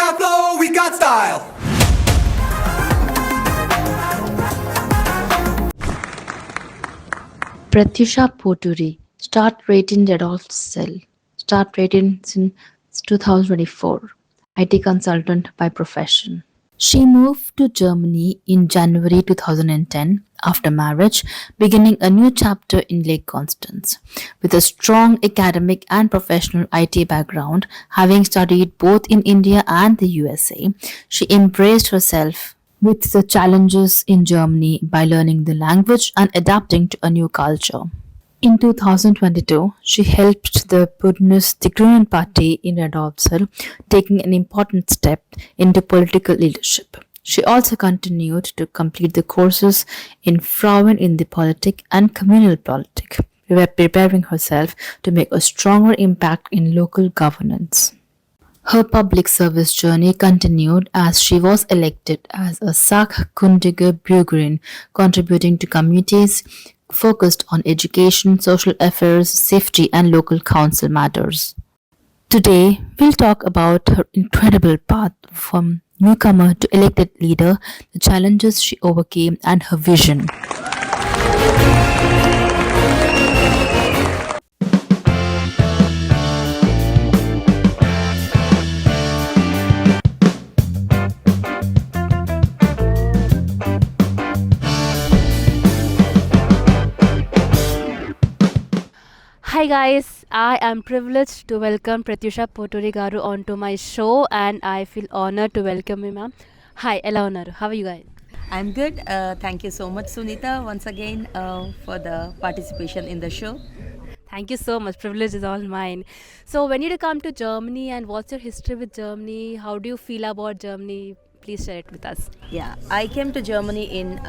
got flow, we got style. Pratyusha Poturi, start rating Adolf Cell, start rating since 2024, IT consultant by profession. She moved to Germany in January 2010 after marriage, beginning a new chapter in Lake Constance. With a strong academic and professional IT background, having studied both in India and the USA, she embraced herself with the challenges in Germany by learning the language and adapting to a new culture. In 2022, she helped the Bündnis Die Grünen Party in Radolfzell, taking an important step into political leadership. She also continued to complete the courses in Frauen in the Politik and Communal Politik, preparing herself to make a stronger impact in local governance. Her public service journey continued as she was elected as a Sachkundige Bürgerin, contributing to committees focused on education, social affairs, safety, and local council matters. Today, we'll talk about her incredible path from newcomer to elected leader, the challenges she overcame, and her vision. Hi guys, I am privileged to welcome Pratyusha Poturi Garu onto my show and I feel honored to welcome you ma'am. Hi, Ella Onaru. How are you guys? I'm good. Thank you so much, Sunita, once again for the participation in the show. Thank you so much. Privilege is all mine. So when you come to Germany and what's your history with Germany? How do you feel about Germany? Please share it with us. Yeah, I came to Germany in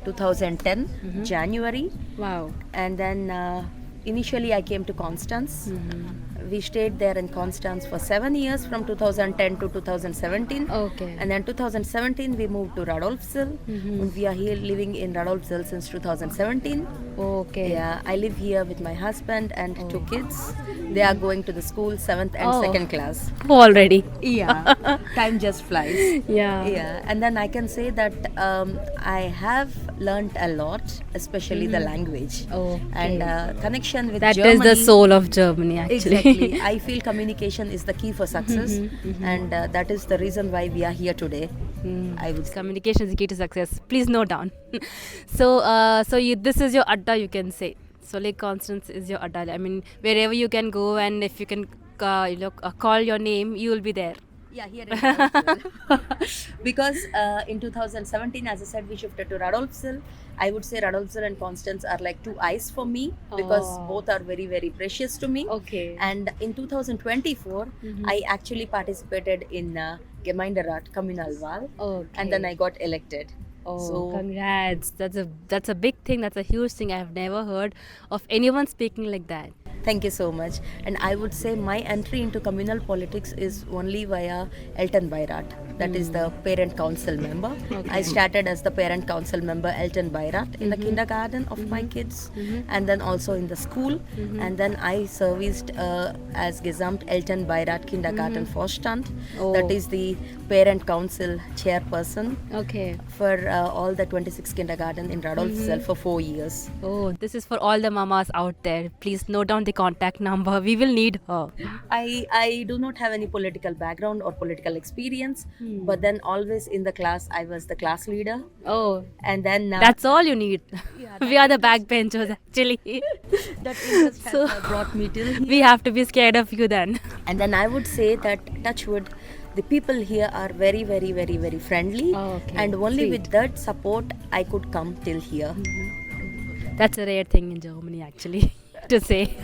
2010, January, Wow. and then initially I came to Constance. We stayed there in Constance for 7 years from 2010 to 2017. Okay. And then 2017 we moved to Radolfzell. And we are here living in Radolfzell since 2017. Okay. Yeah, I live here with my husband and two kids. They are going to the school 7th and Oh. 2nd class. Already. Yeah, time just flies. Yeah. Yeah, and then I can say that I have learned a lot, especially the language. Okay. And connection with That is Germany. the soul of Germany actually. Exactly. I feel communication is the key for success, and that is the reason why we are here today. I would say. Communication is the key to success. Please note down. This is your adda, you can say. So Lake Constance is your adda. I mean, wherever you can go, and if you can, call your name, you will be there. Yeah, here in Radolfzell. Because in 2017, as I said, we shifted to Radolfzell. I would say Radolfzell and Constance are like two eyes for me because Oh. both are very, very precious to me. Okay. And in 2024, I actually participated in Gemeinderat Kommunalwahl, Okay. and then I got elected. Oh, So congrats! That's a big thing. That's a huge thing. I have never heard of anyone speaking like that. thank you so much. And I would say my entry into communal politics is only via Elton Bairat. That is the parent council member. I started as the parent council member Elton Bairat in the kindergarten of my kids, and then also in the school. And then I serviced as Gesamt Elton Bairat Kindergarten Vorstand. Oh. That is the parent council chairperson Okay. for all the 26 kindergarten in Radolfzell for 4 years. Oh, this is for all the mamas out there. Please note down the contact number. We will need her. I do not have any political background or political experience, but then always in the class I was the class leader, Oh, and then that's all you need. We are the backbenchers actually. that interest has brought me till here. We have to be scared of you then. And then I would say that touchwood, the people here are very, very, very, very friendly, Oh, okay. and only Sweet. with that support I could come till here. That's a rare thing in Germany actually to say.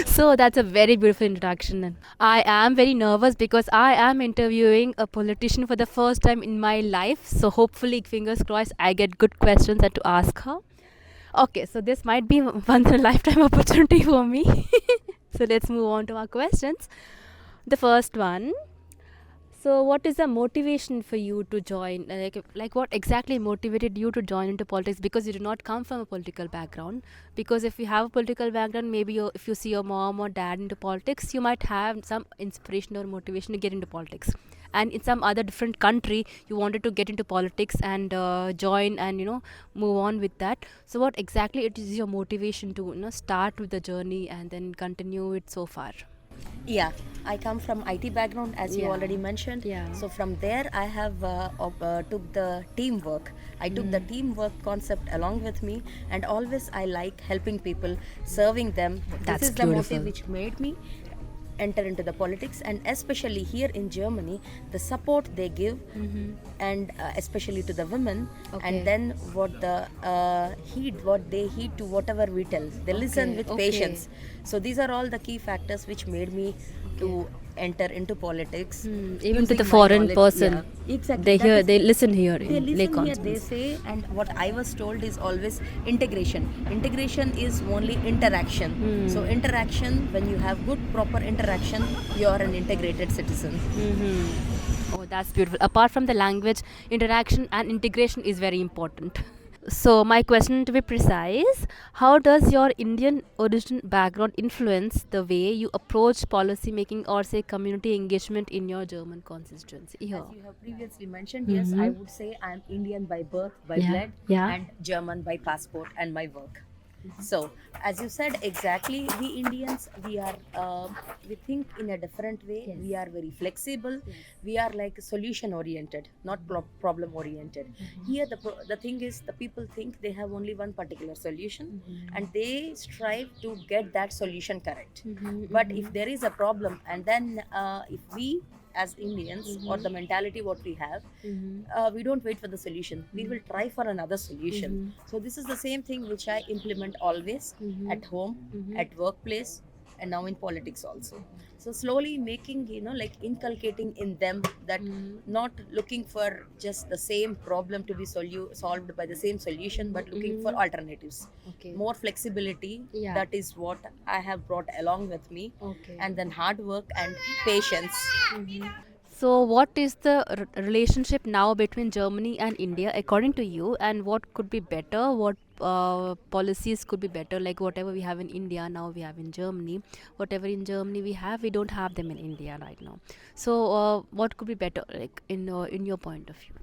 So that's a very beautiful introduction. And I am very nervous because I am interviewing a politician for the first time in my life. So hopefully, fingers crossed, I get good questions and to ask her. Okay, so this might be once in a lifetime opportunity for me. So let's move on to our questions. The first one. So what is the motivation for you to join? Like what exactly motivated you to join into politics? Because you do not come from a political background. Because if you have a political background, maybe if you see your mom or dad into politics, you might have some inspiration or motivation to get into politics. and in some other different country you wanted to get into politics and join and move on with that. So what exactly it is your motivation to start with the journey and then continue it so far? Yeah, I come from IT background, as you Yeah. already mentioned. Yeah. So from there, I have took the teamwork. I took the teamwork concept along with me, and always I like helping people, serving them. That's this is the beautiful. motive which made me enter into the politics, and especially here in Germany, the support they give, and especially to the women, Okay. and then what they heed to whatever we tell. They listen Okay, with okay. patience. So these are all the key factors which made me to enter into politics. Even to using the my foreign knowledge. person, Yeah, exactly. they That hear, is- they listen here they in listen Lake here, they Constance. say, and what I was told is always integration. Integration is only interaction. So interaction, when you have good proper interaction, you are an integrated citizen. Oh, that's beautiful. Apart from the language, interaction and integration is very important. So, my question, to be precise, how does your Indian origin background influence the way you approach policy making or say community engagement in your German constituency? Here. As you have previously mentioned, yes, I would say I am Indian by birth, by Yeah, blood, yeah. and German by passport and my work. So, as you said, exactly, we Indians, we think in a different way. Yes. We are very flexible. We are like solution oriented, not problem oriented. Here, the thing is, the people think they have only one particular solution, and they strive to get that solution correct. But if there is a problem, and then if we as Indians, or the mentality what we have, we don't wait for the solution. We will try for another solution. So this is the same thing which I implement always at home, at workplace, and now in politics also. So slowly making, like inculcating in them that not looking for just the same problem to be solved by the same solution, but looking for alternatives. Okay. More flexibility. Yeah. That is what I have brought along with me. Okay. And then hard work and patience. So, what is the relationship now between Germany and India, according to you, and what could be better? What policies could be better? Like whatever we have in India now, we have in Germany. Whatever in Germany we don't have them in India right now. So, what could be better, like in your point of view?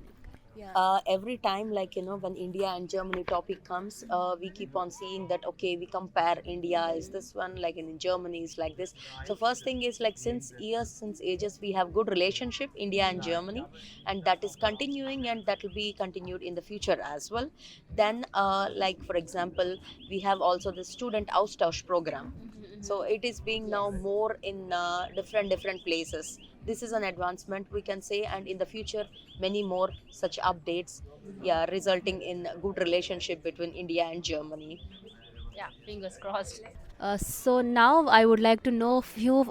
Every time, like when India and Germany topic comes, we keep on seeing that, okay, we compare. India is this one, like in Germany is like this. So first thing is, like, since ages, we have good relationship, India and Germany, and that is continuing, and that will be continued in the future as well. Then like for example, we have also the student Austausch program. So it is being now more in different places. This is an advancement, we can say, and in the future many more such updates, resulting in a good relationship between India and Germany. Yeah, fingers crossed. So now I would like to know a few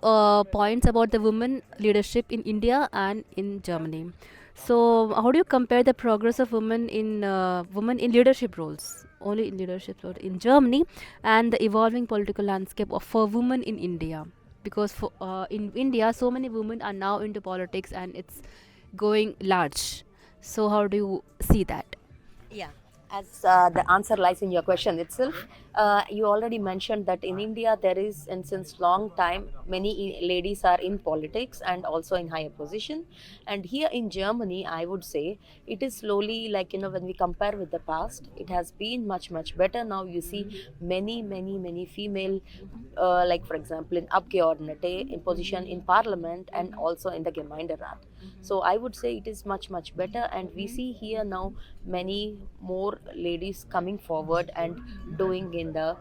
points about the women leadership in India and in Germany. So how do you compare the progress of women in leadership roles, only in leadership roles in Germany, and the evolving political landscape for women in India? Because in India, so many women are now into politics and it's going large. So how do you see that? Yeah, as the answer lies in your question itself. You already mentioned that in India there is, and since long time, many ladies are in politics and also in higher position. And here in Germany, I would say it is slowly, like when we compare with the past, it has been much better. Now you see many female, like for example in Abgeordnete, in position in Parliament, and also in the Gemeinderat. So I would say it is much better, and we see here now many more ladies coming forward and doing in the,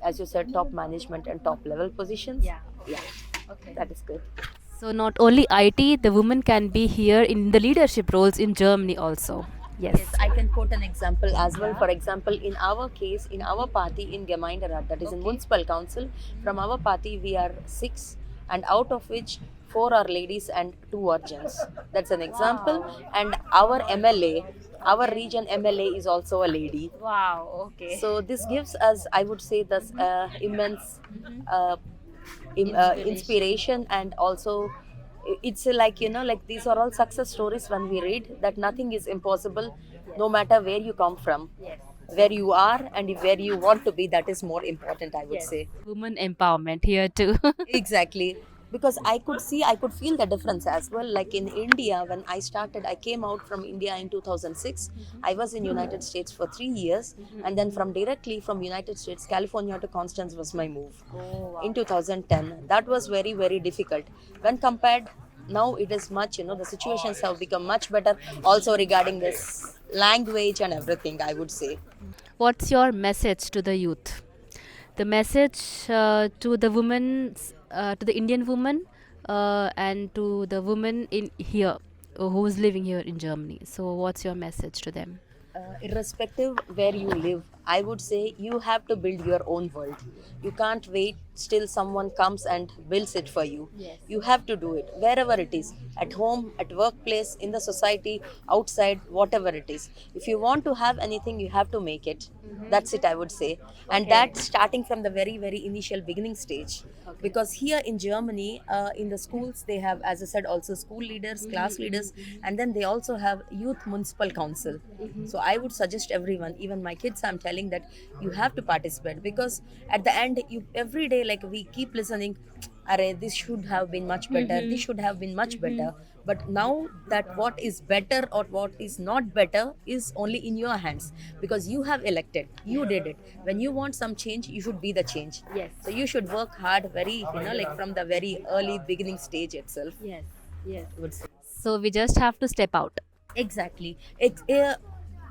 as you said, top management and top level positions. Yeah. Okay, that is good. So not only IT, the women can be here in the leadership roles in Germany also. Yes. Yes, I can quote an example as well. For example, in our case, in our party in Gemeinderat, that is in municipal council, from our party we are 6, and out of which 4 are ladies and 2 are gents. That's an example. And our MLA, our region MLA is also a lady. Wow. Okay. So this gives us, I would say, this immense inspiration, and also it's like like these are all success stories when we read that nothing is impossible, no matter where you come from. Where you are and where you want to be, that is more important, I would say. Women empowerment here too. Exactly. because I could see, I could feel the difference as well. Like in India, when I started, I came out from India in 2006. I was in United States for 3 years, and then from directly from United States, California to Constance was my move in 2010. That was very, very difficult. When compared, now it is much, the situations have become much better also regarding this language and everything, I would say. What's your message to the youth? The message to the women, to the Indian woman, and to the woman in here who's living here in Germany. So, what's your message to them? Irrespective where you live, I would say you have to build your own world. You can't wait till someone comes and builds it for you. Yes. You have to do it wherever it is, at home, at workplace, in the society, outside, whatever it is. If you want to have anything, you have to make it. That's it, I would say. And that's starting from the very, very initial beginning stage. Because here in Germany, in the schools, they have, as I said, also school leaders, class leaders, and then they also have youth municipal council. So I would suggest everyone, even my kids, I'm telling that you have to participate, because at the end, you every day, like, we keep listening, Array, this should have been much better, this should have been much better. But now that what is better or what is not better is only in your hands, because you have elected, you did it. When you want some change, you should be the change. Yes. So you should work hard, very, like from the very early beginning stage itself. Yes, yes. I would say. So, we just have to step out. Exactly.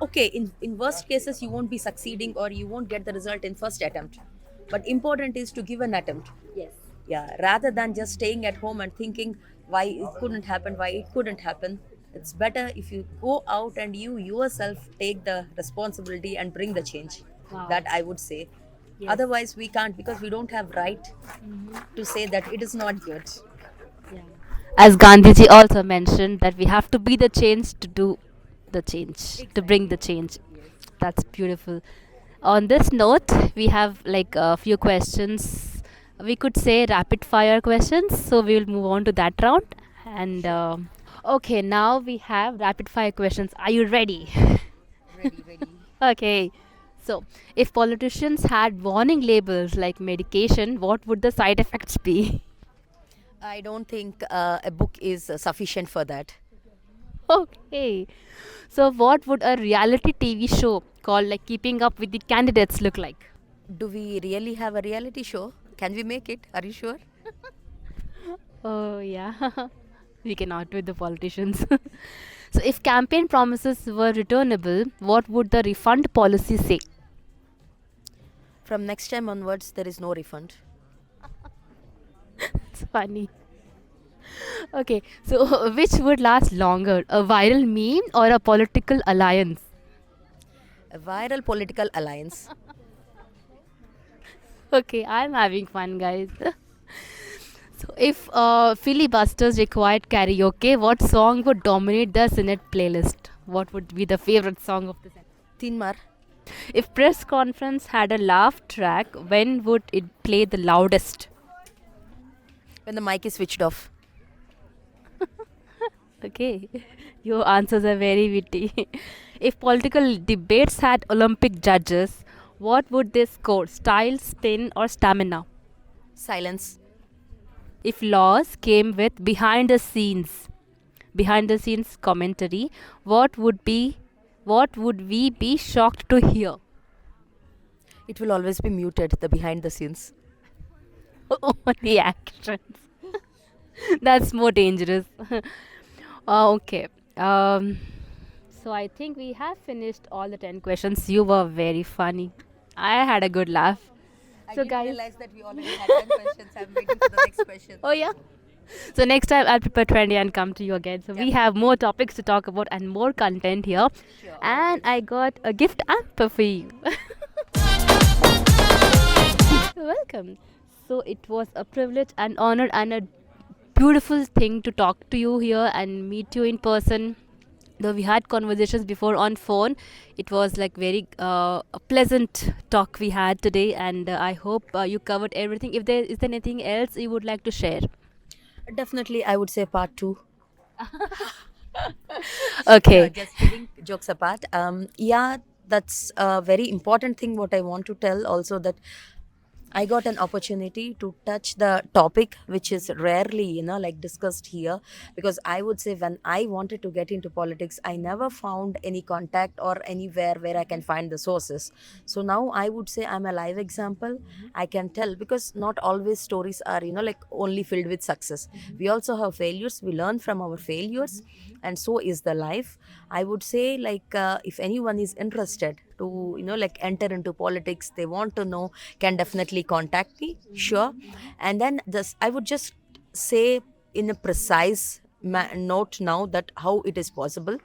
Okay, in worst cases, you won't be succeeding or you won't get the result in first attempt. But important is to give an attempt. Yes. Yeah, rather than just staying at home and thinking why it couldn't happen, why it couldn't happen. It's better if you go out and you yourself take the responsibility and bring the change. Wow. That I would say. Yes. Otherwise, we can't, because we don't have right to say that it is not good. As Gandhiji also mentioned, that we have to be the change to do the change, to bring the change. That's beautiful. On this note, we have like a few questions. We could say rapid fire questions. So we will move on to that round. And okay, now we have rapid fire questions. Are you ready? Ready. Okay. So, if politicians had warning labels like medication, what would the side effects be? I don't think a book is sufficient for that. Okay. So, what would a reality TV show called like Keeping Up with the Candidates look like? Do we really have a reality show? Can we make it? Are you sure? Oh, yeah. We cannot with the politicians. So, if campaign promises were returnable, what would the refund policy say? From next time onwards, there is no refund. It's funny. Okay, so which would last longer, a viral meme or a political alliance? A viral political alliance. Okay, I'm having fun, guys. So, if filibusters required karaoke, what song would dominate the Senate playlist? What would be the favorite song of the Senate? Tinmar. If press conference had a laugh track, when would it play the loudest? When the mic is switched off. Okay, your answers are very witty. If political debates had Olympic judges, what would they score? Style, spin, or stamina? Silence. If laws came with behind the scenes commentary, what would we be shocked to hear? It will always be muted, the behind the scenes. Only actions. That's more dangerous. Okay. So I think we have finished all the 10 questions. You were very funny. I had a good laugh. So guys, realize that we already had 10 questions. I'm waiting for the next question. oh yeah. So next time I'll prepare 20 and come to you again. So we have more topics to talk about and more content here. Sure. And I got a gift hamper for you. Welcome. So it was a privilege and honor and a beautiful thing to talk to you here and meet you in person. Though we had conversations before on phone, it was like very a pleasant talk we had today, and I hope you covered everything. If there is there anything else you would like to share? Definitely, I would say part 2. Okay. Just kidding, jokes apart. Yeah, that's a very important thing what I want to tell also, that I got an opportunity to touch the topic which is rarely, like discussed here. Because I would say when I wanted to get into politics, I never found any contact or anywhere where I can find the sources. So now I would say I'm a live example. I can tell, because not always stories are, like only filled with success. We also have failures. We learn from our failures, and so is the life. I would say, like, if anyone is interested to, like enter into politics, they want to know, can definitely contact me, sure. And then this, I would just say in a precise note now that how it is possible.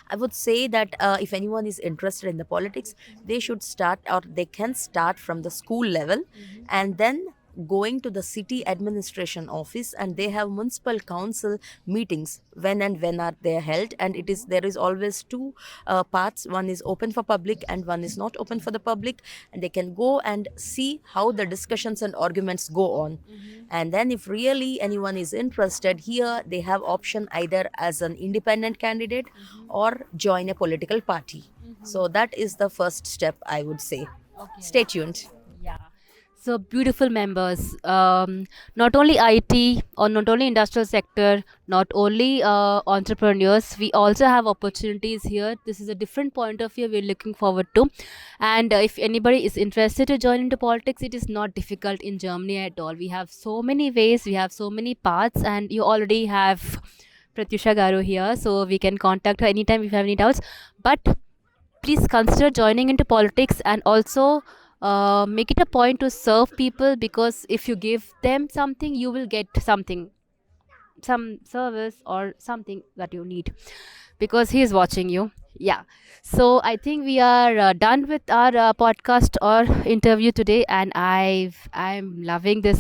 I would say that if anyone is interested in the politics, they should start, or they can start from the school level, and then going to the city administration office, and they have municipal council meetings when and when are they held, and it is, there is always two parts. One is open for public and one is not open for the public, and they can go and see how the discussions and arguments go on. And then if really anyone is interested here, they have option either as an independent candidate or join a political party. So that is the first step, I would say. Stay tuned. Yeah. So beautiful members, not only IT or not only industrial sector, not only entrepreneurs, we also have opportunities here. This is a different point of view we're looking forward to. And if anybody is interested to join into politics, it is not difficult in Germany at all. We have so many ways, we have so many paths, and you already have Pratyusha Garu here, so we can contact her anytime if you have any doubts. But please consider joining into politics, and also make it a point to serve people, because if you give them something, you will get something, some service or something that you need, because he is watching you. Yeah. So I think we are done with our podcast or interview today, and I'm loving this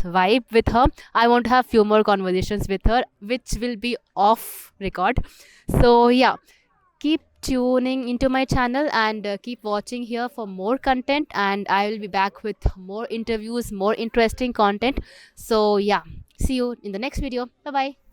vibe with her. I want to have few more conversations with her, which will be off record. So yeah, keep tuning into my channel, and keep watching here for more content, and I will be back with more interviews, more interesting content. So yeah, see you in the next video. Bye bye.